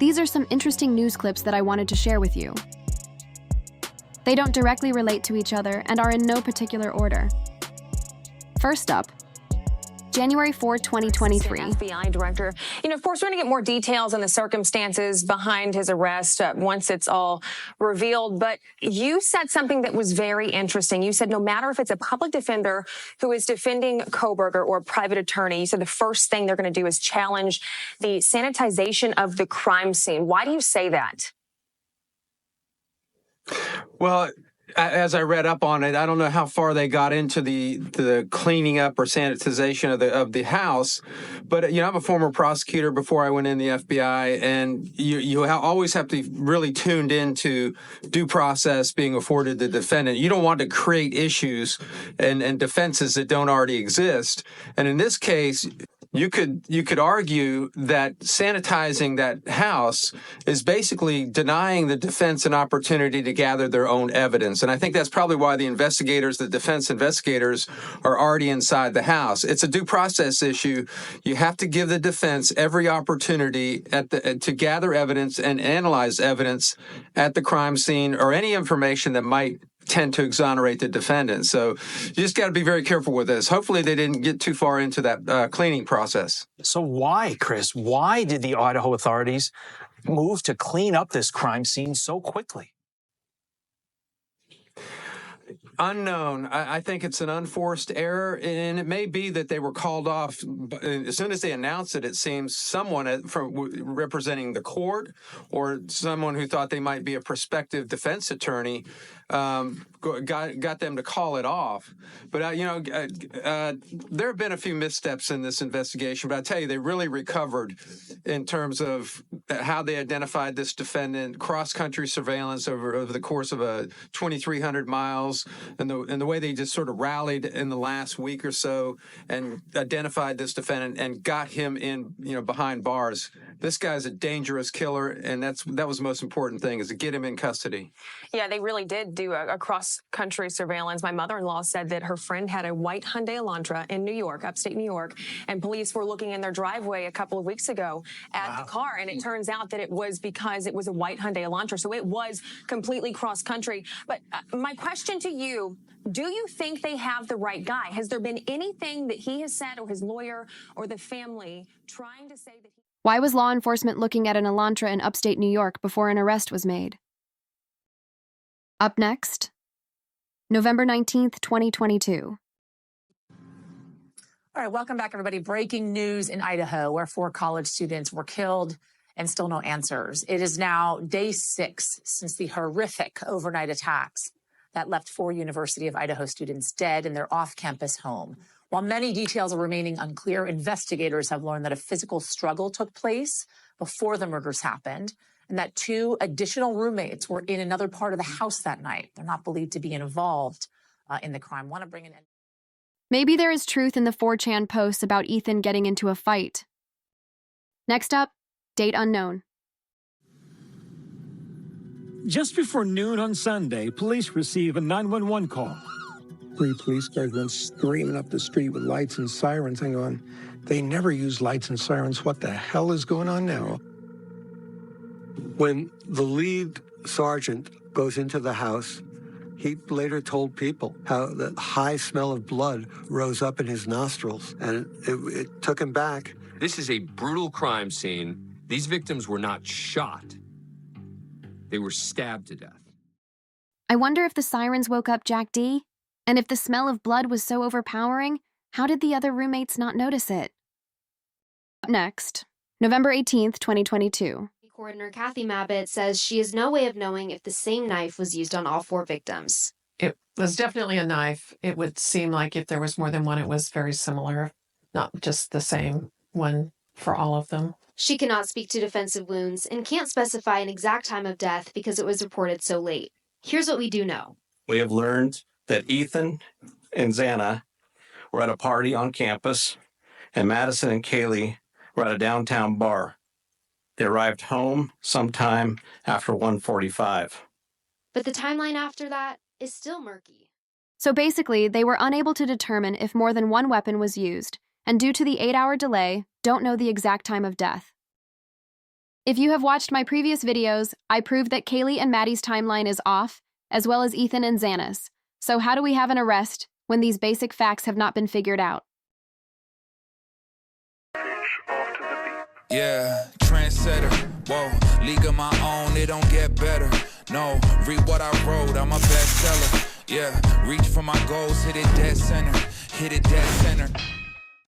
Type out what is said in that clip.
these are some interesting news clips that I wanted to share with you. They don't directly relate to each other and are in no particular order. First up, January 4, 2023. FBI director. Of course, we're going to get more details on the circumstances behind his arrest once it's all revealed. But you said something that was very interesting. You said no matter if it's a public defender who is defending Kohberger or a private attorney, you said the first thing they're going to do is challenge the sanitization of the crime scene. Why do you say that? Well, as I read up on it, I don't know how far they got into the cleaning up or sanitization of the house, but I'm a former prosecutor before I went in the FBI, and you always have to be really tuned into due process being afforded the defendant. You don't want to create issues and defenses that don't already exist, and in this case, you could argue that sanitizing that house is basically denying the defense an opportunity to gather their own evidence. And I think that's probably why the defense investigators are already inside the house. It's a due process issue. You have to give the defense every opportunity to gather evidence and analyze evidence at the crime scene or any information that might tend to exonerate the defendant. So you just got to be very careful with this. Hopefully they didn't get too far into that cleaning process. So why, Chris, why did the Idaho authorities move to clean up this crime scene so quickly? Unknown. I think it's an unforced error, and it may be that they were called off. As soon as they announced it, it seems someone representing the court or someone who thought they might be a prospective defense attorney got them to call it off. But, there have been a few missteps in this investigation, but I tell you, they really recovered in terms of how they identified this defendant, cross-country surveillance over the course of 2,300 miles, and the way they just sort of rallied in the last week or so and identified this defendant and got him in, behind bars. This guy's a dangerous killer, and that was the most important thing, is to get him in custody. Yeah, they really did do a cross-country surveillance. My mother-in-law said that her friend had a white Hyundai Elantra in New York, upstate New York, and police were looking in their driveway a couple of weeks ago at the car, and it turns out that it was because it was a white Hyundai Elantra, so it was completely cross-country. But my question to you, do you think they have the right guy? Has there been anything that he has said or his lawyer or the family trying to say that Why was law enforcement looking at an Elantra in upstate New York before an arrest was made? Up next, November 19th, 2022. All right, welcome back, everybody. Breaking news in Idaho, where 4 college students were killed and still no answers. It is now day 6 since the horrific overnight attacks that left 4 University of Idaho students dead in their off-campus home. While many details are remaining unclear, investigators have learned that a physical struggle took place before the murders happened, and that 2 additional roommates were in another part of the house that night. They're not believed to be involved in the crime. Want to bring in... Maybe there is truth in the 4chan posts about Ethan getting into a fight. Next up, date unknown. Just before noon on Sunday, police receive a 911 call. 3 police cars went screaming up the street with lights and sirens. I'm going, they never use lights and sirens. What the hell is going on now? When the lead sergeant goes into the house, he later told people how the high smell of blood rose up in his nostrils, and it took him back. This is a brutal crime scene. These victims were not shot. They were stabbed to death. I wonder if the sirens woke up Jack D? And if the smell of blood was so overpowering, how did the other roommates not notice it? Up next, November 18th, 2022. Coroner Kathy Mabbitt says she has no way of knowing if the same knife was used on all 4 victims. It was definitely a knife. It would seem like if there was more than one, it was very similar, not just the same one for all of them. She cannot speak to defensive wounds and can't specify an exact time of death because it was reported so late. Here's what we do know. We have learned that Ethan and Xana were at a party on campus, and Madison and Kaylee were at a downtown bar. They arrived home sometime after 1:45. But the timeline after that is still murky. So basically, they were unable to determine if more than one weapon was used, and due to the 8-hour delay, don't know the exact time of death. If you have watched my previous videos, I proved that Kaylee and Maddie's timeline is off, as well as Ethan and Xana's. So how do we have an arrest when these basic facts have not been figured out? Yeah, trendsetter, whoa, league of my own, it don't get better. No, read what I wrote, I'm a bestseller. Yeah, reach for my goals, hit it dead center, hit it dead center.